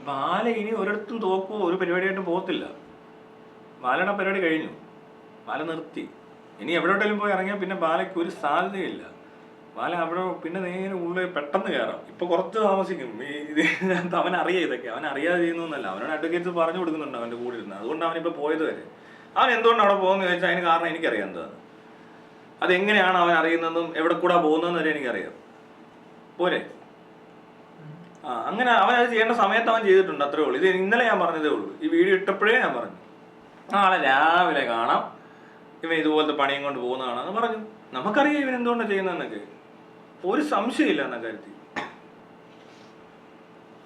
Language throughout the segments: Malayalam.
ബാല ഇനി ഒരിടത്തും തോക്കോ ഒരു പരിപാടിയായിട്ടും പോകത്തില്ല. ബാലയുടെ പരിപാടി കഴിഞ്ഞു, ബാല നിർത്തി. ഇനി എവിടെയോട്ടെങ്കിലും പോയി ഇറങ്ങിയാൽ പിന്നെ ബാലയ്ക്ക് ഒരു സാധ്യതയില്ല. ബാല അവിടെ പിന്നെ നേരെ ഉള്ളിൽ പെട്ടെന്ന് കയറാം. ഇപ്പൊ കുറച്ച് താമസിക്കും. അവനറിയാം ഇതൊക്കെ, അവൻ അറിയാതെ ചെയ്യുന്നൊന്നല്ല. അവനോട് അഡ്വക്കേറ്റ്സ് പറഞ്ഞു കൊടുക്കുന്നുണ്ട് അവൻ്റെ കൂടെ ഇരുന്ന്. അതുകൊണ്ട് അവനിപ്പോൾ പോയത് വരെ. അവൻ എന്തുകൊണ്ട് അവിടെ പോകുന്നത് ചോദിച്ചാൽ അതിന് കാരണം എനിക്കറിയാം എന്താണ്, അതെങ്ങനെയാണ് അവൻ അറിയുന്നതെന്നും എവിടെ കൂടെ പോകുന്നതെന്ന് വരെ എനിക്കറിയാം. പോരെ? അങ്ങനെ അവൻ അത് ചെയ്യേണ്ട സമയത്ത് അവൻ ചെയ്തിട്ടുണ്ട്, അത്രേ ഉള്ളൂ. ഇത് ഇന്നലെ ഞാൻ പറഞ്ഞതേ ഉള്ളൂ. ഈ വീഡിയോ ഇട്ടപ്പോഴേ ഞാൻ പറഞ്ഞു നാളെ രാവിലെ കാണാം ഇവൻ ഇതുപോലത്തെ പണിയും കൊണ്ട് പോകുന്നതാണെന്ന് പറഞ്ഞു. നമുക്കറിയാം ഇവൻ എന്തുകൊണ്ടാണ് ചെയ്യുന്നതെന്നൊക്കെ, ഒരു സംശയമില്ല എന്ന കാര്യത്തിൽ.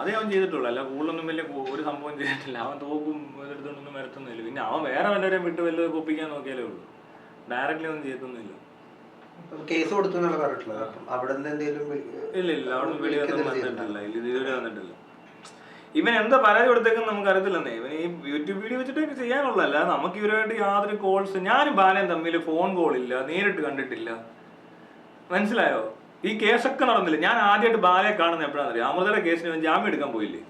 അതേ അവൻ ചെയ്തിട്ടുള്ളൂ, അല്ല കൂടുതലൊന്നും വലിയ ഒരു സംഭവം ചെയ്തിട്ടില്ല. അവൻ തോക്കും എടുത്തോണ്ടൊന്നും വരത്തൊന്നുമില്ല. പിന്നെ അവൻ വേറെ വല്ലവരെയും വിട്ട് വല്ലതും ഒപ്പിക്കാൻ നോക്കിയാലേ ഉള്ളൂ, ഡയറക്റ്റ്ലി ഒന്നും ചെയ്തൊന്നുമില്ല. കേസ് കൊടുത്തു ഇല്ല ഇല്ല, അവിടെ വെളിയൊന്നും വന്നിട്ടില്ല. ഇതുവരെ വന്നിട്ടില്ല. ഇവൻ എന്താ പരാതി കൊടുത്തേക്കെന്ന് നമുക്ക് അറിയത്തില്ലെന്നേ. ഇവൻ ഈ യൂട്യൂബ് വീഡിയോ വെച്ചിട്ട് ചെയ്യാനുള്ളതല്ല. നമുക്ക് ഇവരുമായിട്ട് യാതൊരു കോൾസ്, ഞാനും ബാലയും തമ്മിൽ ഫോൺ കോളില്ല, നേരിട്ട് കണ്ടിട്ടില്ല. മനസ്സിലായോ? ഈ കേസൊക്കെ നടന്നില്ല. ഞാൻ ആദ്യമായിട്ട് ബാലയെ കാണുന്നത് എപ്പോഴാണെന്ന് അറിയാം, അമൃതയുടെ കേസിന് ജാമ്യം എടുക്കാൻ പോയില്ലേ,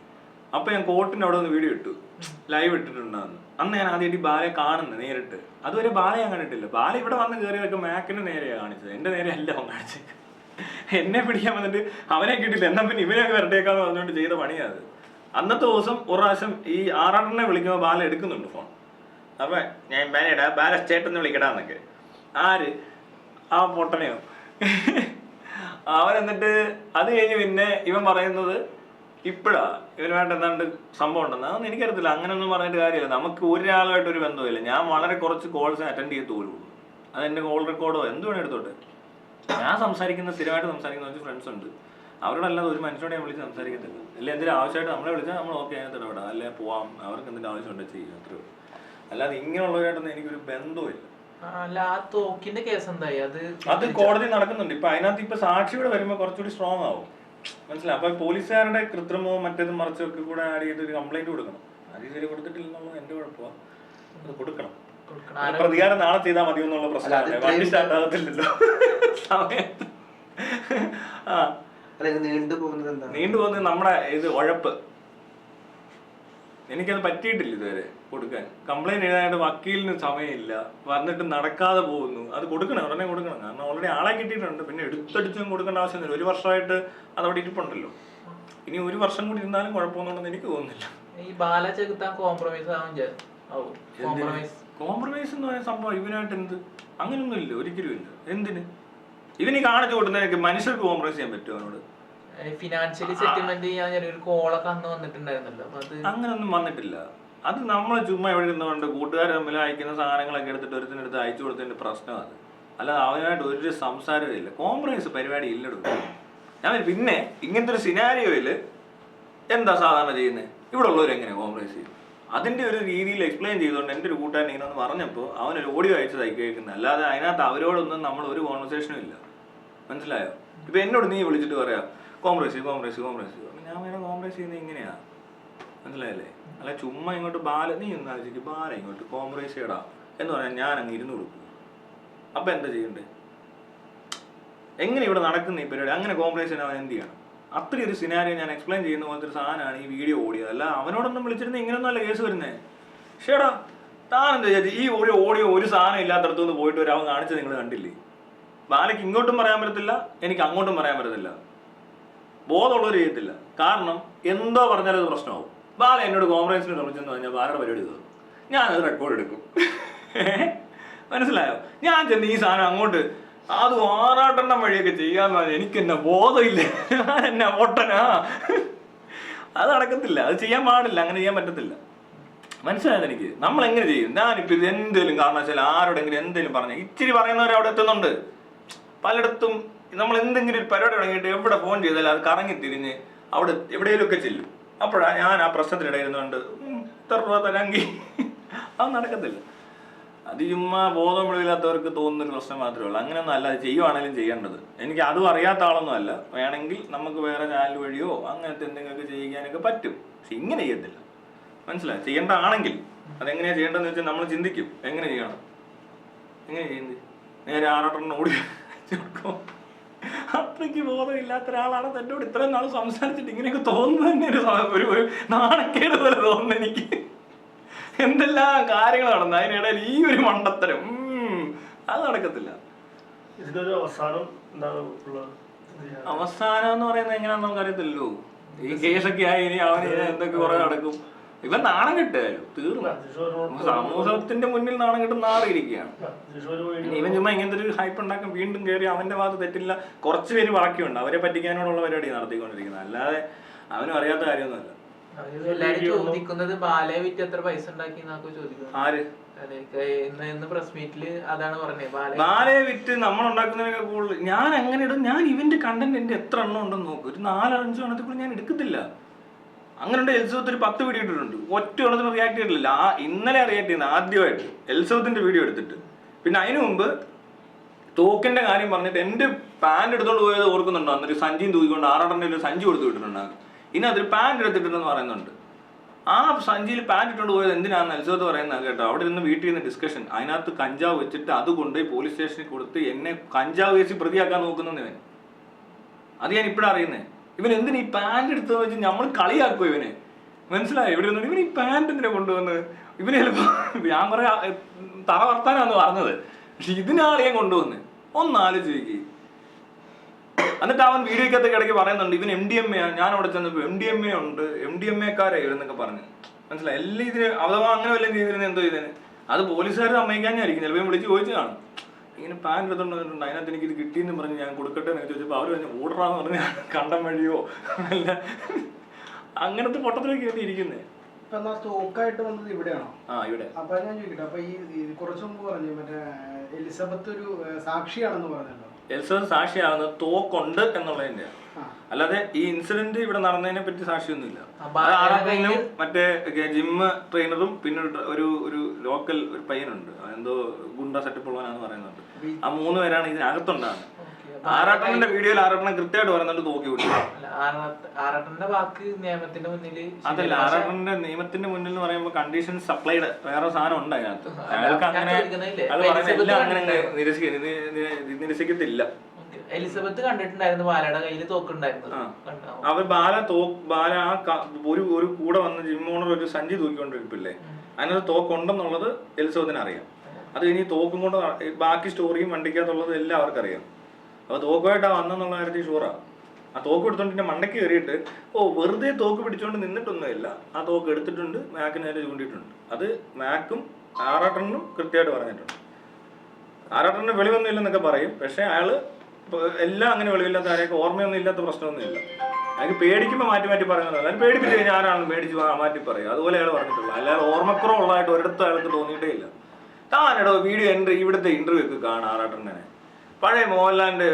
അപ്പൊ ഞാൻ കോർട്ടിന്റെ അവിടെ നിന്ന് വീഡിയോ ഇട്ടു, ലൈവ് ഇട്ടിട്ടുണ്ടായിരുന്നു. അന്ന് ഞാൻ ആദ്യമായിട്ട് ബാലയെ കാണുന്നത് നേരിട്ട്. അതുവരെ ബാല ഞാൻ കണ്ടിട്ടില്ല. ബാല ഇവിടെ വന്ന് കയറിയതൊക്കെ മാക്കിന്റെ നേരെയാണ് കാണിച്ചത്, എന്റെ നേരെ അല്ല അവൻ കാണിച്ചത്. എന്നെ പിടിക്കാൻ വന്നിട്ട് അവനെ കിട്ടില്ല, എന്നാ പിന്നെ ഇവനൊക്കെ വരട്ടേക്കാന്ന് പറഞ്ഞുകൊണ്ട് ചെയ്ത പണിയാണ്. അന്നത്തെ ദിവസം ഒരു പ്രാവശ്യം ഈ ആറാട്ടനെ വിളിക്കുമ്പോൾ ബാല എടുക്കുന്നുണ്ട് ഫോൺ. അപ്പൊ ഞാൻ ബാലയുടെ ബാല ചേട്ടന്ന് വിളിക്കടാന്നൊക്കെ. ആര്? ആ പൊട്ടനെയോ? അവൻ എന്നിട്ട് അത് കഴിഞ്ഞ് പിന്നെ ഇവൻ പറയുന്നത് ഇപ്പഴാ ഇവനുമായിട്ട് എന്താണ്ട് സംഭവം ഉണ്ടെന്ന്. അതൊന്നും എനിക്കറിയത്തില്ല. അങ്ങനെയൊന്നും പറഞ്ഞിട്ട് കാര്യമില്ല. നമുക്ക് ഒരാളുമായിട്ട് ഒരു ബന്ധമില്ല. ഞാൻ വളരെ കുറച്ച് കോൾസ് അറ്റൻഡ് ചെയ്യത്തുള്ളൂ. അതെന്റെ കോൾ റെക്കോർഡോ എന്ത് വേണം എടുത്തോട്ടെ. ഞാൻ സംസാരിക്കുന്ന സ്ഥിരമായിട്ട് സംസാരിക്കുന്ന കുറച്ച് ഫ്രണ്ട്സ് ഉണ്ട്. അവരോടല്ലാതെ ഒരു മനുഷ്യനോട് ഞാൻ വിളിച്ച് സംസാരിക്കത്തില്ല. അല്ലെങ്കിൽ എന്തെങ്കിലും ആവശ്യമായിട്ട് നമ്മളെ വിളിച്ചാൽ നമ്മൾ ഓക്കെ അതിനകത്ത് ഇടപെടാം, അല്ലെ പോവാം, അവർക്ക് എന്തെങ്കിലും ആവശ്യമുണ്ട് ചെയ്യുക, അത്രയോ. അല്ലാതെ ഇങ്ങനെയുള്ളവരായിട്ടൊന്നും എനിക്കൊരു ബന്ധമില്ല. അത് കോടതി നടക്കുന്നുണ്ട് ഇപ്പൊ. അതിനകത്ത് ഇപ്പൊ സാക്ഷിയുടെ വരുമ്പോൾ കുറച്ചുകൂടി സ്ട്രോങ് ആവും, മനസ്സിലായി. അപ്പൊ പോലീസുകാരുടെ കൃത്രിമവും മറ്റേതും മറിച്ചൊക്കെ കൂടെ ആഡ് ചെയ്ത് ഒരു കംപ്ലൈന്റ് കൊടുക്കണം. അത് ശരി കൊടുത്തിട്ടില്ലെന്നുള്ളത് എന്റെ കുഴപ്പമാണ്. അത് കൊടുക്കണം. പ്രതികാരം നാളെ ചെയ്താൽ മതി എന്നുള്ള പ്രശ്നമാണ്. വണ്ടി സ്റ്റാർട്ട് ആകത്തില്ലല്ലോ സമയത്ത്. നീണ്ടുപോകുന്നത് നമ്മുടെ ഇത് ഉഴപ്പ്. എനിക്കത് പറ്റിയിട്ടില്ല ഇതുവരെ കൊടുക്കാൻ. കംപ്ലൈന്റ് എഴുതാനായിട്ട് വക്കീലിന് സമയമില്ല, വന്നിട്ട് നടക്കാതെ പോകുന്നു. അത് കൊടുക്കണം, ഉടനെ കൊടുക്കണം. കാരണം ഓൾറെഡി ആളെ കിട്ടിയിട്ടുണ്ട്. പിന്നെ എടുത്തടിച്ചും കൊടുക്കേണ്ട ആവശ്യമൊന്നുമില്ല. ഒരു വർഷമായിട്ട് അതവിടെ ഇരിപ്പുണ്ടല്ലോ. ഇനി ഒരു വർഷം കൂടി ഇരുന്നാലും കുഴപ്പമൊന്നുണ്ടെന്ന് എനിക്ക് തോന്നുന്നില്ല. കോംപ്രമൈസ് എന്ന് പറയുന്ന സംഭവം ഇവനായിട്ട് എന്ത്? അങ്ങനൊന്നും ഇല്ല, ഒരിക്കലും ഇല്ല. എന്തിന് ഇവന് കാണിച്ചു കൊടുക്കുന്നതിനൊക്കെ മനുഷ്യർക്ക് കോംപ്രമൈസ് ചെയ്യാൻ പറ്റുമോ അവനോട്? ഫിനാൻഷ്യലി സെറ്റിൽമെന്റ് ചെയ്യാൻ ഒരു കോളൊക്കെ അന്ന് വന്നിട്ടുണ്ടായിരുന്നല്ലോ. അങ്ങനൊന്നും വന്നിട്ടില്ല. അത് നമ്മൾ ചുമ്മാ എവിടെ ഇരുന്നുകൊണ്ട് കൂട്ടുകാർ തമ്മിൽ അയക്കുന്ന സാധനങ്ങളൊക്കെ എടുത്തിട്ട് ഒരുത്തിനെടുത്ത് അയച്ചു കൊടുത്തതിന്റെ പ്രശ്നമാണ്. അല്ലാതെ അവനായിട്ട് ഒരു സംസാരമില്ല. കോംപ്രമൈസ് പരിപാടി ഇല്ലെടുക്കും. ഞാൻ പിന്നെ ഇങ്ങനത്തെ ഒരു സിനാരിയോയില് എന്താ സാധാരണ ചെയ്യുന്നത്? ഇവിടെ ഉള്ളവർ എങ്ങനെ കോംപ്രമൈസ് ചെയ്യും? അതിന്റെ ഒരു രീതിയിൽ എക്സ്പ്ലെയിൻ ചെയ്തുകൊണ്ട് എൻ്റെ ഒരു കൂട്ടുകാരൻ ഇങ്ങനെ ഒന്ന് പറഞ്ഞപ്പോൾ അവനൊരു ഓഡിയോ അയച്ചതായി കേൾക്കുന്നത്. അല്ലാതെ അതിനകത്ത് അവരോടൊന്നും നമ്മൾ ഒരു കോൺവെർസേഷനും ഇല്ല, മനസ്സിലായോ? ഇപ്പൊ എന്നോട് നീ വിളിച്ചിട്ട് പറയാം കോംപ്രമൈസ് ചെയ്യും. ഞാൻ വേറെ കോംപ്രമൈസ് ചെയ്യുന്നത് ഇങ്ങനെയാ, മനസ്സിലായല്ലേ? അല്ല ചുമ്മാ ഇങ്ങോട്ട് ബാല നീ എന്നാലോചിക്കും, ബാല ഇങ്ങോട്ട് കോംപ്രമൈസ് ചെയ്യടാ എന്ന് പറഞ്ഞാൽ ഞാൻ അങ്ങ് ഇരുന്ന് കൊടുക്കും. അപ്പൊ എന്താ ചെയ്യണ്ടേ? എങ്ങനെ ഇവിടെ നടക്കുന്ന ഈ പരിപാടി? അങ്ങനെ കോംപ്രമൈസ് ചെയ്യാൻ അവൻ എന്ത് ചെയ്യണം? അത്രയും ഒരു സിനാരിയോ ഞാൻ എക്സ്പ്ലെയിൻ ചെയ്യുന്ന പോലത്തെ ഒരു സാധനമാണ് ഈ വീഡിയോ ഓഡിയോ. അല്ല അവനോടൊന്നും വിളിച്ചിരുന്ന ഇങ്ങനെയൊന്നും അല്ല കേസ് വരുന്നേ. ഷേടാ താൻ എന്താ വിചാരിച്ചു? ഈ ഒരു ഓഡിയോ ഒരു സാധനം ഇല്ലാത്തടത്തുനിന്ന് പോയിട്ട് ഒരു അവൻ കാണിച്ചത് നിങ്ങൾ കണ്ടില്ലേ? ബാലയ്ക്ക് ഇങ്ങോട്ടും പറയാൻ പറ്റത്തില്ല, എനിക്ക് അങ്ങോട്ടും പറയാൻ പറ്റത്തില്ല. ബോധമുള്ളവർ ചെയ്യത്തില്ല. കാരണം എന്തോ പറഞ്ഞാലും അത് പ്രശ്നമാവും. ബാല എന്നോട് കോംപ്രമൈസിന് ശ്രമിച്ചെന്ന് പറഞ്ഞാൽ ബാലയുടെ പരിപാടി തീർന്നു. ഞാനത് റെക്കോർഡ് എടുക്കും. മനസ്സിലായോ? ഞാൻ ചെന്ന് ഈ സാധനം അങ്ങോട്ട് അത് 6 വഴിയൊക്കെ ചെയ്യാന്ന് പറഞ്ഞാൽ എനിക്ക് എന്നാ ബോധമില്ല, ഞാൻ എന്നാ പൊട്ടനാ? അത് നടക്കത്തില്ല, അത് ചെയ്യാൻ പാടില്ല, അങ്ങനെ ചെയ്യാൻ പറ്റത്തില്ല. മനസ്സിലായത് എനിക്ക്? നമ്മൾ എങ്ങനെ ചെയ്യും? ഞാനിപ്പോൾ ഇത് എന്തെങ്കിലും കാരണവശാൽ ആരോടെങ്കിലും എന്തെങ്കിലും പറഞ്ഞാൽ ഇച്ചിരി പറയുന്നവർ അവിടെ എത്തുന്നുണ്ട്. പലയിടത്തും നമ്മൾ എന്തെങ്കിലും ഒരു പരിപാടി തുടങ്ങിയിട്ട് എവിടെ ഫോൺ ചെയ്താലും അത് കറങ്ങി തിരിഞ്ഞ് അവിടെ എവിടെയെങ്കിലുമൊക്കെ ചെല്ലും. അപ്പോഴാണ് ഞാൻ ആ പ്രശ്നത്തിനിടയിരുന്നുകൊണ്ട് ഇത്ര രൂപ തരാമെങ്കിൽ അത് നടക്കത്തില്ല. അത് ചുമ്മാ ബോധം വെളിവില്ലാത്തവർക്ക് തോന്നുന്നൊരു പ്രശ്നം മാത്രമേ ഉള്ളൂ. അങ്ങനെയൊന്നും അല്ല, അത് ചെയ്യുവാണെങ്കിലും ചെയ്യേണ്ടത്. എനിക്ക് അതും അറിയാത്ത ആളൊന്നും അല്ല. വേണമെങ്കിൽ നമുക്ക് വേറെ ചാനൽ വഴിയോ അങ്ങനത്തെ എന്തെങ്കിലുമൊക്കെ ചെയ്യാനൊക്കെ പറ്റും. പക്ഷെ ഇങ്ങനെ ചെയ്യത്തില്ല, മനസ്സിലായി? ചെയ്യേണ്ട ആണെങ്കിൽ അതെങ്ങനെയാണ് ചെയ്യേണ്ടതെന്ന് വെച്ചാൽ നമ്മൾ ചിന്തിക്കും. എങ്ങനെ ചെയ്യണം, എങ്ങനെ ചെയ്യുന്നത്? നേരെ 6 ഓടി കൊടുക്കും. അത്രയ്ക്ക് ബോധമില്ലാത്ത ഒരാളാണ് എന്നോട് ഇത്രയും നാൾ സംസാരിച്ചിട്ട് ഇങ്ങനെയൊക്കെ തോന്നുന്നു തന്നെ ഒരു നാണക്കേട് പോലെ തോന്നുന്നു എനിക്ക്. എന്തെല്ലാം കാര്യങ്ങൾ നടന്നു അതിനിടയിൽ ഈ ഒരു മണ്ടത്തരം അത് നടക്കത്തില്ല. ഇതിനൊരു അവസാനം എന്താണ് ഉള്ളത്? അവസാനം എന്ന് പറയുന്നത് എങ്ങനെയാണെന്ന് നമുക്കറിയത്തില്ലല്ലോ. ഈ കേസൊക്കെ ആയി ഇനി അവന് എന്തൊക്കെ കുറെ നടക്കും. ഇവൻ നാണം കിട്ടുകയല്ലോ, തീർന്നു. സമൂഹത്തിന്റെ മുന്നിൽ നാണം കിട്ടും നാറിയിരിക്കുകയാണ്. ഇവൻ ചുമ്മാ ഇങ്ങനത്തെ ഒരു ഹൈപ്പ് ഉണ്ടാക്കാൻ വീണ്ടും കയറി അവന്റെ ഭാഗത്ത് തെറ്റില്ല. കുറച്ച് പേര് ബാക്കിയുണ്ട്, അവരെ പറ്റിക്കാനോടുള്ള പരിപാടി നടത്തിക്കൊണ്ടിരിക്കുന്നത്, അല്ലാതെ അവനും അറിയാത്ത കാര്യമൊന്നുമല്ല. എല്ലാരും ചോദിക്കുന്നത് ബാലയെ വിറ്റ് എത്ര പൈസ ഉണ്ടാക്കി ചോദിക്കുന്നത്. ആര് പ്രസ് മീറ്റില് അതാണ് പറഞ്ഞത്. ബാലയെ വിറ്റ് നമ്മൾ ഉണ്ടാക്കുന്നതിനൊക്കെ കൂടുതൽ ഞാൻ എങ്ങനെ ഇടും? ഞാൻ ഇവന്റെ കണ്ടന്റ് എന്റെ എത്ര എണ്ണം ഉണ്ടെന്ന് നോക്കും. ഒരു 4-5 എണ്ണത്തിൽ ഞാൻ എടുക്കത്തില്ല. അങ്ങനെ എൽസവത്ത് ഒരു 10 വീഡിയോ ഇട്ടിട്ടുണ്ട്, ഒറ്റ എണ്ണത്തിന് റിയാക്ട് ചെയ്തിട്ടില്ല. ഇന്നലെ റിയാക്ട് ചെയ്യുന്നത് ആദ്യമായിട്ട് എൽസവത്തിന്റെ വീഡിയോ എടുത്തിട്ട്. പിന്നെ അതിനു മുമ്പ് തോക്കിന്റെ കാര്യം പറഞ്ഞിട്ട് എന്റെ പാന്റ് എടുത്തോണ്ട് പോയത് ഓർക്കുന്നുണ്ടോ? അന്നൊരു സഞ്ചിയും തൂക്കിക്കൊണ്ട് 6 ഒരു സഞ്ചി കൊടുത്തു വിട്ടിട്ടുണ്ടാകും. ഇനി അതൊരു പാന്റ് എടുത്തിട്ടുണ്ടെന്ന് പറയുന്നുണ്ട്. ആ സഞ്ചിയിൽ പാന്റ് ഇട്ടുകൊണ്ട് പോയത് എന്തിനാണെന്ന് എൽസവത്ത് പറയുന്നത് കേട്ടോ. അവിടെ നിന്ന് വീട്ടിൽ നിന്ന് ഡിസ്കഷൻ, അതിനകത്ത് കഞ്ചാവ് വെച്ചിട്ട് അത് കൊണ്ടുപോയി പോലീസ് സ്റ്റേഷനിൽ കൊടുത്ത് എന്നെ കഞ്ചാവ് കേസിൽ പ്രതിയാക്കാൻ നോക്കുന്നു ഇവൻ. അത് ഞാൻ ഇപ്പോഴാണ് അറിയുന്നത്. ഇവൻ എന്തിനാ ഈ പാന്റ് എടുത്തതെന്ന് വെച്ചാൽ നമ്മൾ കളിയാക്കും ഇവനെ. മനസ്സിലായോ? ഇവിടെ നിന്ന് ഇവൻ ഈ പാന്റ് എന്തിനാ കൊണ്ടുവന്നത്? ഇവന് ചിലപ്പോൾ ഞാൻ കുറെ തറ വർത്താനാന്ന് പറഞ്ഞത്, പക്ഷെ ഇതിനാണ് ഞാൻ കൊണ്ടുവന്നത്. ഒന്നാലോചിക്ക്. എന്നിട്ട് അവൻ വീഡിയോക്കകത്ത് ഇടയ്ക്ക് പറയുന്നുണ്ട് ഇവൻ MDMA. ഞാൻ അവിടെ ചെന്നപ്പോൾ MDMA ഉണ്ട്, MDMA-ക്കാരായി ഇവരെന്നൊക്കെ പറഞ്ഞു. മനസ്സിലായി? എല്ലാം ഇതിന് അഥവാ അങ്ങനെ വല്ലതും ചെയ്തിരുന്നത് എന്തോ ഇതിന്. അത് പോലീസുകാർ സമ്മതിക്കാനായിരിക്കും. ചിലപ്പോൾ വിളിച്ച് ചോദിച്ചു കാണും, ഇങ്ങനെ പാൻ എടുത്തോണ്ടിട്ടുണ്ട്, അതിനകത്ത് എനിക്ക് ഇത് കിട്ടിയെന്ന് പറഞ്ഞ് ഞാൻ കൊടുക്കട്ടെ എന്നൊക്കെ ചോദിച്ചപ്പോൾ അവർ പറഞ്ഞു ഓർഡറാന്ന് പറഞ്ഞ് കണ്ടം വഴിയോ അല്ല അങ്ങനത്തെ പൊട്ടത്തിലേക്ക് എത്തിയിരിക്കുന്നത്. തോക്കായിട്ട് വന്നത് ഇവിടെയാണോ? ഇവിടെ. അപ്പൊ ഞാൻ ചോദിക്കട്ടെ, അപ്പൊ ഈ കുറച്ചു മുമ്പ് പറഞ്ഞു മറ്റേ എലിസബത്ത് ഒരു സാക്ഷിയാണെന്ന് പറഞ്ഞല്ലോ. എലിസബത്ത് സാക്ഷിയാകുന്നത് തോക്കുണ്ട് എന്നുള്ളതിന്റെ, അല്ലാതെ ഈ ഇൻസിഡന്റ് ഇവിടെ നടന്നതിനെ പറ്റി സാക്ഷിയൊന്നുമില്ല. ആരാധനും മറ്റേ ജിമ്മ് ട്രെയിനറും പിന്നെ ഒരു ലോക്കൽ ഒരു പയ്യനുണ്ട്, എന്തോ ഗുണ്ട സെറ്റപ്പ് ഉള്ളവനാന്ന് പറയുന്നുണ്ട്. ആ 3 പേരാണ് ഇതിനകത്തുണ്ടാകുന്നത്. ആറാട്ടന്റെ വീഡിയോയിൽ ആറാട്ടനെ കൃത്യമായിട്ട് പറയുന്നുണ്ട് തോക്കി വിട്ടു. ആറാട്ടന്റെ വാക്ക് നിയമത്തിന്റെ മുന്നിൽ അതല്ല, ആറാട്ടന്റെ നിയമത്തിന്റെ മുന്നിൽ എന്ന് പറയുമ്പോൾ കണ്ടീഷൻ സപ്ലൈഡ് വേറെ സാധനം ഉണ്ട് അതിനകത്ത്. അയാൾക്ക് അങ്ങനെ അത് പറയുന്നില്ല, അങ്ങനെ നിരസിക്കത്തില്ല. എലിസബത്ത് കണ്ടിട്ടുണ്ടായിരുന്നു ബാലയുടെ കയ്യിൽ തോക്കുണ്ടായിരുന്നു. അവർ ബാല ഒരു കൂടെ വന്ന് ജിം ഓണർ ഒരു സഞ്ചി തൂക്കിക്കൊണ്ടിരിപ്പില്ലേ, അതിനകത്ത് തോക്കുണ്ടെന്നുള്ളത് എലിസബത്തിന് അറിയാം. അത് ഇനി തോക്കും കൊണ്ട് ബാക്കി സ്റ്റോറിയും വണ്ടിക്കകത്തുള്ളത് എല്ലാം അവർക്കറിയാം. അപ്പോൾ തോക്കുമായിട്ടാണ് വന്നെന്നുള്ള കാര്യത്തിൽ ഷൂറാണ്. ആ തോക്ക് എടുത്തോണ്ട് മണ്ടയ്ക്ക് കയറിയിട്ട് വെറുതെ തോക്ക് പിടിച്ചോണ്ട് നിന്നിട്ടൊന്നുമില്ല. ആ തോക്ക് എടുത്തിട്ടുണ്ട്, മാക്കിന് നേരെ ചൂണ്ടിയിട്ടുണ്ട്. അത് മാക്കും ആറാട്ടനും കൃത്യമായിട്ട് പറഞ്ഞിട്ടുണ്ട്. ആറാട്ടന് വെളിവൊന്നും ഇല്ലെന്നൊക്കെ പറയും, പക്ഷെ അയാള് എല്ലാം അങ്ങനെ വെളിവില്ലാത്ത ആരെയൊക്കെ ഓർമ്മയൊന്നും ഇല്ലാത്ത പ്രശ്നമൊന്നുമില്ല. അയാൾക്ക് പേടിക്കുമ്പോൾ മാറ്റി മാറ്റി പറയുന്നത്, അതിന് പേടിപ്പിച്ച് കഴിഞ്ഞാൽ ആരാണ് പേടിച്ച് മാറ്റി പറയും. അതുപോലെ അയാൾ പറഞ്ഞിട്ടുള്ളൂ. അല്ലാതെ ഓർമ്മക്കുറവുള്ളതായിട്ട് ഒരിടത്തും അയാൾക്ക് തോന്നിയിട്ടേ ഇല്ല. താനെടോ വീഡിയോ ഇവിടുത്തെ ഇന്റർവ്യൂ ഒക്കെ കാണാം ആറാട്ടനെ. പഴയ മോഹൻലാലിന്റെ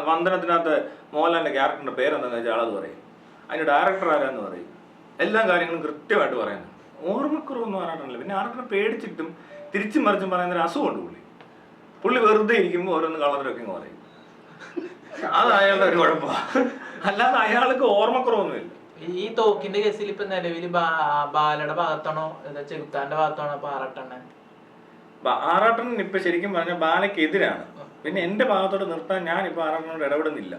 വന്ദനത്തിനകത്ത് മോഹൻലാലിന്റെ ക്യാരക്ടറിന്റെ പേരെന്താണെന്ന് വെച്ചാൽ ആളത് പറയും, അതിന്റെ ഡയറക്ടർ ആരാന്ന് പറയും, എല്ലാ കാര്യങ്ങളും കൃത്യമായിട്ട് പറയുന്നത്. ഓർമ്മക്കുറവൊന്നും ആറാട്ടനില്ല. പിന്നെ ആറാട്ടനെ പേടിച്ചിട്ടും തിരിച്ചും മറിച്ചും പറയുന്നൊരു അസുഖമുണ്ട് പുള്ളി വെറുതെ ഇരിക്കുമ്പോൾ ഓരോന്ന് കളറിലൊക്കെ പറയും. അത് അയാളുടെ ഒരു കുഴപ്പമാണ്, അല്ലാതെ അയാൾക്ക് ഓർമ്മക്കുറവൊന്നുമില്ല. ഈ തോക്കിന്റെ കേസിൽ ഇപ്പൊ നിലവിൽ ബാലയുടെ ഭാഗത്താണോ ചെകുത്താന്റെ ഭാഗത്താണോ അപ്പൊ ആറാട്ടണ്ണൻ? ആറാട്ടൻ ഇപ്പൊ ശരിക്കും പറഞ്ഞാൽ ബാലയ്ക്ക് എതിരാണ്. പിന്നെ എന്റെ ഭാഗത്തോട് നിർത്താൻ ഞാൻ ഇപ്പൊ ആറാട്ടനോട് ഇടപെടുന്നില്ല.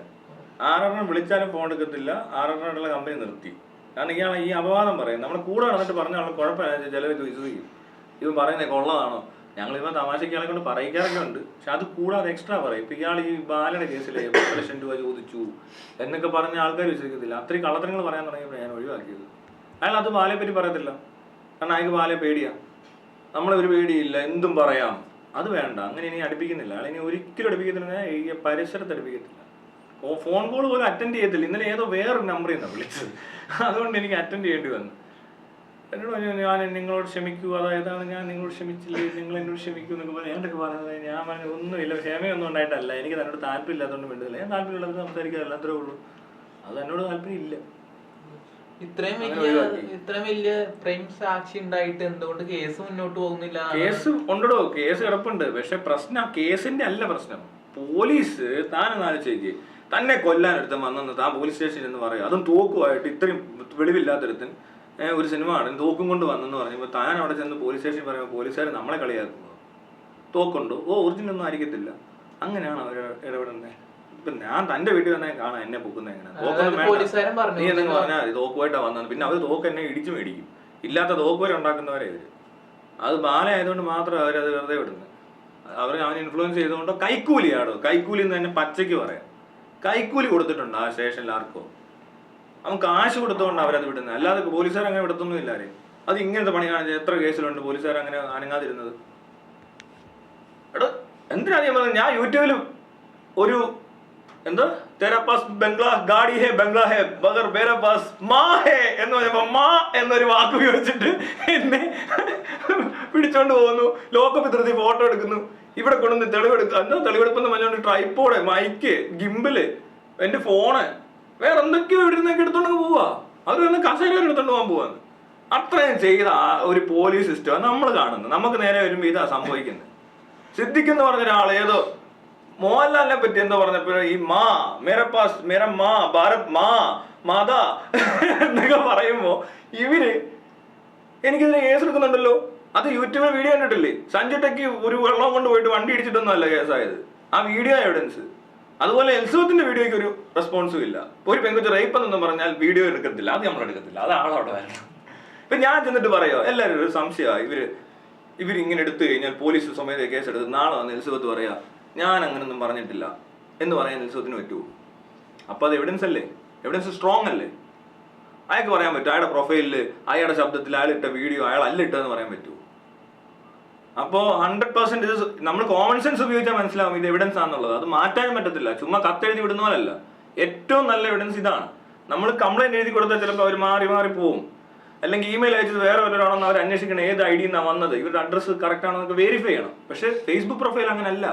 ആറാട്ടൻ വിളിച്ചാലും ഫോൺ എടുക്കത്തില്ല. ആറാട്ടനോടുള്ള കമ്പനി നിർത്തി. കാരണം ഇയാൾ ഈ അപവാദം പറയും. നമ്മൾ കൂടെ നടന്നിട്ട് പറഞ്ഞാൽ കുഴപ്പമില്ല, ചിലർക്ക് വിശ്വസിക്കും. ഇവൻ പറയുന്നത് കൊള്ളതാണോ? ഞങ്ങളിപ്പോൾ തമാശയ്ക്ക് ഇയാളെ കൊണ്ട് പറയിക്കാറൊക്കെ ഉണ്ട്, പക്ഷെ അത് കൂടാതെ എക്സ്ട്രാ പറയും. ഇപ്പൊ ഇയാൾ ഈ ബാലയുടെ കേസിൽ 10 ലക്ഷം രൂപ ചോദിച്ചു എന്നൊക്കെ പറഞ്ഞ ആൾക്കാർ വിശ്വസിക്കത്തില്ല. അത്രയും കള്ളത്തരങ്ങൾ പറയാൻ തുടങ്ങിയപ്പോൾ ഞാൻ ഒഴിവാക്കിയത്. അയാൾ അത് ബാലയെ പറ്റി പറയത്തില്ല, കാരണം അയാൾക്ക് ബാലയെ പേടിയാ. നമ്മളൊരു പേടിയില്ല, എന്തും പറയാം, അത് വേണ്ട. അങ്ങനെ ഇനി അടുപ്പിക്കുന്നില്ല. അയാൾ ഇനി ഒരിക്കലും അടുപ്പിക്കത്തില്ല, ഈ പരിസരത്ത് അടുപ്പിക്കത്തില്ല. ഫോൺ കോൾ പോലും അറ്റൻഡ് ചെയ്യത്തില്ല. ഇന്നലെ ഏതോ വേറൊരു നമ്പറിൽ നിന്നാണ് വിളിച്ചത്, അതുകൊണ്ട് എനിക്ക് അറ്റൻഡ് ചെയ്യേണ്ടി വന്നു. എന്നോട് പറഞ്ഞു ഞാൻ നിങ്ങളോട് ക്ഷമിക്കൂ, അതായതാണ് ഞാൻ നിങ്ങളോട് ക്ഷമിച്ചില്ലേ, നിങ്ങൾ എന്നോട് ക്ഷമിക്കൂ എന്നൊക്കെ പറഞ്ഞു. എന്തൊക്കെ പറഞ്ഞത് ഞാൻ പറഞ്ഞു ഒന്നുമില്ല, ക്ഷമയൊന്നും ഉണ്ടായിട്ടല്ല, എനിക്ക് തന്നോട് താല്പര്യം ഇല്ലാത്തതുകൊണ്ട് വേണ്ടതില്ല. ഞാൻ താല്പര്യമുള്ളത് സംസാരിക്കാറില്ല, അത്രേ ഉള്ളൂ. അത് എന്നോട് താല്പര്യം ഇല്ല. ഇത്രയും വലിയ പ്രേം സാക്ഷി ഉണ്ടായിട്ട് എന്തുകൊണ്ട് കേസ് മുന്നോട്ട് പോകുന്നില്ല? കേസ് ഉണ്ടോ? കേസ് കിടപ്പുണ്ട്. പക്ഷെ പ്രശ്നം കേസിന്റെ അല്ല പ്രശ്നം. പോലീസ് താനൊന്ന് ആലോചിച്ചേക്ക്, തന്നെ കൊല്ലാനൊരുത്തൻ വന്നെന്ന് താൻ പോലീസ് സ്റ്റേഷനിൽ എന്ന് പറയും, അതും തോക്കുമായിട്ട്. ഇത്രയും വെളിവില്ലാത്തൊരുത്തൻ ഒരു സിനിമ ആണ് തോക്കും കൊണ്ട് വന്നെന്ന് പറഞ്ഞപ്പോൾ താൻ അവിടെ ചെന്ന് പോലീസ് സ്റ്റേഷനിൽ പറയുമ്പോൾ പോലീസുകാർ നമ്മളെ കളിയാക്കുന്നത്. തോക്കുണ്ടോ? ഒറിജിനൽ ഒന്നും ആയിരിക്കത്തില്ല. അങ്ങനെയാണ് അവർ ഇടപെടുന്നത്. ഇപ്പൊ ഞാൻ തന്റെ വീട്ടിൽ തന്നെ കാണാം എന്നെ പൊക്കുന്നത് എങ്ങനെ അതായത് പോലീസുകാരൻ പറഞ്ഞു നീ എന്തെങ്കിലും പറഞ്ഞാൽ മതി തോക്കുമായിട്ടാ വന്നത്. പിന്നെ അവർ തോക്ക് എന്നെ ഇടിച്ചു മേടിക്കും. ഇല്ലാത്ത തോക്ക് വരെ ഉണ്ടാക്കുന്നവരെ അവര്. അത് ബാല ആയതുകൊണ്ട് മാത്രം അവരത് വെറുതെ വിടുന്നത്. അവൻ ഇൻഫ്ലുവൻസ് ചെയ്തുകൊണ്ടോ കൈക്കൂലിയാടോ, കൈക്കൂലി എന്ന് തന്നെ പച്ചയ്ക്ക് പറയാം. കൈക്കൂലി കൊടുത്തിട്ടുണ്ട് ആ സ്റ്റേഷനിൽ ആർക്കോ. അവൻ കാശ് കൊടുത്തുകൊണ്ട് അവരത് വിടുന്നത്. അല്ലാതെ പോലീസുകാർ അങ്ങനെ വിടത്തൊന്നും ഇല്ല ആരെയും. അത് ഇങ്ങനത്തെ പണി കാണിച്ച എത്ര കേസിലുണ്ട് പോലീസുകാർ അങ്ങനെ അനങ്ങാതിരുന്നത്. എടോ എന്തിനാ ഞാൻ യൂട്യൂബിൽ ഒരു എന്താ തെരാ പാസ് ബംഗ്ലാ ഗാഡി ഹേ ബംഗ്ലാ ഹേ മഗർ മേരാ പാസ് മാ ഹേ എന്ന് പറഞ്ഞപ്പോ മാ എന്നൊരു വാക്ക് ഉപയോഗിച്ചിട്ട് എന്നെ പിടിച്ചോണ്ട് പോകുന്നു. ലോകപിത്രത്തിൽ ഫോട്ടോ എടുക്കുന്നു. ഇവിടെ കൊണ്ടുവന്ന് തെളിവെടുക്കുക. എന്താ തെളിവെടുപ്പെന്ന് പറഞ്ഞോണ്ട് ട്രൈപ്പോഡ്, മൈക്ക്, ഗിംബില്, എന്റെ ഫോണ്, വേറെ എന്തൊക്കെയോ ഇവിടെ നിന്നൊക്കെ എടുത്തോണ്ട് പോവാ. അവർ വന്ന് കസേര എടുത്തോണ്ട് പോകാൻ പോവാന്ന്. അത്രയും ചെയ്ത ഒരു പോലീസ് സിസ്റ്റം നമ്മൾ കാണുന്നത്. നമുക്ക് നേരെ വരുമ്പോ ഇതാ സംഭവിക്കുന്നത്. സിദ്ദിഖ് എന്ന് പറഞ്ഞ ഒരാൾ ഏതോ മോഹൻലാലിനെ പറ്റി എന്തോ പറഞ്ഞപ്പോ ഈ മാ മേര പാസ് മേര മാ ഭാരത് മാ മാതാ എന്നൊക്കെ പറയുമ്പോ ഇവര് എനിക്കിതിനെ കേസ് എടുക്കുന്നുണ്ടല്ലോ. അത് യൂട്യൂബിൽ വീഡിയോ കണ്ടിട്ടില്ലേ? സഞ്ജു ടെക്കി ഒരു വെള്ളം കൊണ്ട് പോയിട്ട് വണ്ടി ഇടിച്ചിട്ടൊന്നും അല്ല കേസായത്. ആ വീഡിയോ എവിഡൻസ്. അതുപോലെ എൽസബത്തിന്റെ വീഡിയോയ്ക്ക് ഒരു റെസ്പോൺസും ഇല്ല. ഒരു പെൺകുട്ടി റേപ്പ് എന്നൊന്നും പറഞ്ഞാൽ വീഡിയോ എടുക്കത്തില്ല. അത് നമ്മൾ എടുക്കത്തില്ല. അത് ആളവിടെ വരണം. ഇപ്പൊ ഞാൻ ചെന്നിട്ട് പറയോ എല്ലാവരും ഒരു സംശയമാണ് ഇവരിങ്ങനെ എടുത്തു കഴിഞ്ഞാൽ പോലീസ് സ്വമേധ കേസ് എടുത്ത് നാളെ വന്ന് എലിസബത്ത് പറയാ ഞാൻ അങ്ങനൊന്നും പറഞ്ഞിട്ടില്ല എന്ന് പറയാൻ എലിസബത്തിന് പറ്റുമോ? അപ്പൊ അത് എവിഡൻസ് അല്ലേ? എവിഡൻസ് സ്ട്രോങ് അല്ലേ? അയാൾക്ക് പറയാൻ പറ്റും അയാളുടെ പ്രൊഫൈലില് അയാളുടെ ശബ്ദത്തിൽ അയാൾ ഇട്ട വീഡിയോ അയാൾ അല്ല ഇട്ടെന്ന് പറയാൻ പറ്റുമോ? അപ്പോൾ 100% ഇത് നമ്മൾ കോമൺ സെൻസ് ഉപയോഗിച്ചാൽ മനസ്സിലാവും ഇത് എവിഡൻസ് ആണെന്നുള്ളത്. അത് മാറ്റാൻ പറ്റത്തില്ല. ചുമ്മാ കത്തെഴുതി വിടുന്ന പോലല്ല. ഏറ്റവും നല്ല എവിഡൻസ് ഇതാണ്. നമ്മൾ കംപ്ലൈന്റ് എഴുതി കൊടുത്താൽ ചിലപ്പോൾ അവർ മാറി പോവും. അല്ലെങ്കിൽ ഇമെയിൽ അയച്ചത് വേറെ വല്ലവരാണെന്ന് അവർ അന്വേഷിക്കണം ഏത് ഐ ഡിന്നാണ് വന്നത്, ഇവരുടെ അഡ്രസ്സ് കറക്റ്റ് ആണോ എന്നൊക്കെ വെരിഫൈ ചെയ്യണം. പക്ഷേ ഫേസ്ബുക്ക് പ്രൊഫൈൽ അങ്ങനല്ല.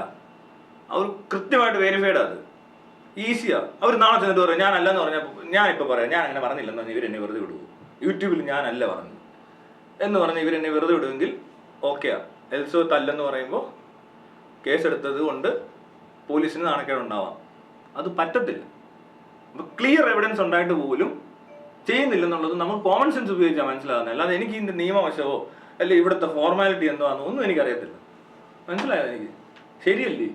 അവർ കൃത്യമായിട്ട് വെരിഫൈഡ് അത് ഈസിയാ. അവർ നാളെ ചെന്നിട്ട് പറയും ഞാനല്ലെന്ന് പറഞ്ഞാൽ ഞാനിപ്പോൾ പറയാം ഞാൻ അങ്ങനെ പറഞ്ഞില്ലെന്ന് പറഞ്ഞാൽ ഇവരെന്നെ വെറുതെ വിടുവോ? യൂട്യൂബിൽ ഞാനല്ല പറഞ്ഞു എന്ന് പറഞ്ഞാൽ ഇവരെന്നെ വെറുതെ വിടുമെങ്കിൽ ഓക്കെയാ. എൽസബത്ത് അല്ലെന്ന് പറയുമ്പോൾ കേസെടുത്തത് കൊണ്ട് പോലീസിന് നാണക്കേടുണ്ടാവാം. അത് പറ്റത്തില്ല. അപ്പോൾ ക്ലിയർ എവിഡൻസ് ഉണ്ടായിട്ട് പോലും ചെയ്യുന്നില്ലെന്നുള്ളത് നമ്മൾ കോമൺ സെൻസ് ഉപയോഗിച്ചാൽ മനസ്സിലാകുന്നത്. അല്ലാതെ എനിക്ക് ഇതിൻ്റെ നിയമവശമോ അല്ലെങ്കിൽ ഇവിടുത്തെ ഫോർമാലിറ്റി എന്തോ ആണെന്നോ ഒന്നും എനിക്കറിയത്തില്ല. മനസ്സിലായോ? എനിക്ക് ശരിയല്ലേ?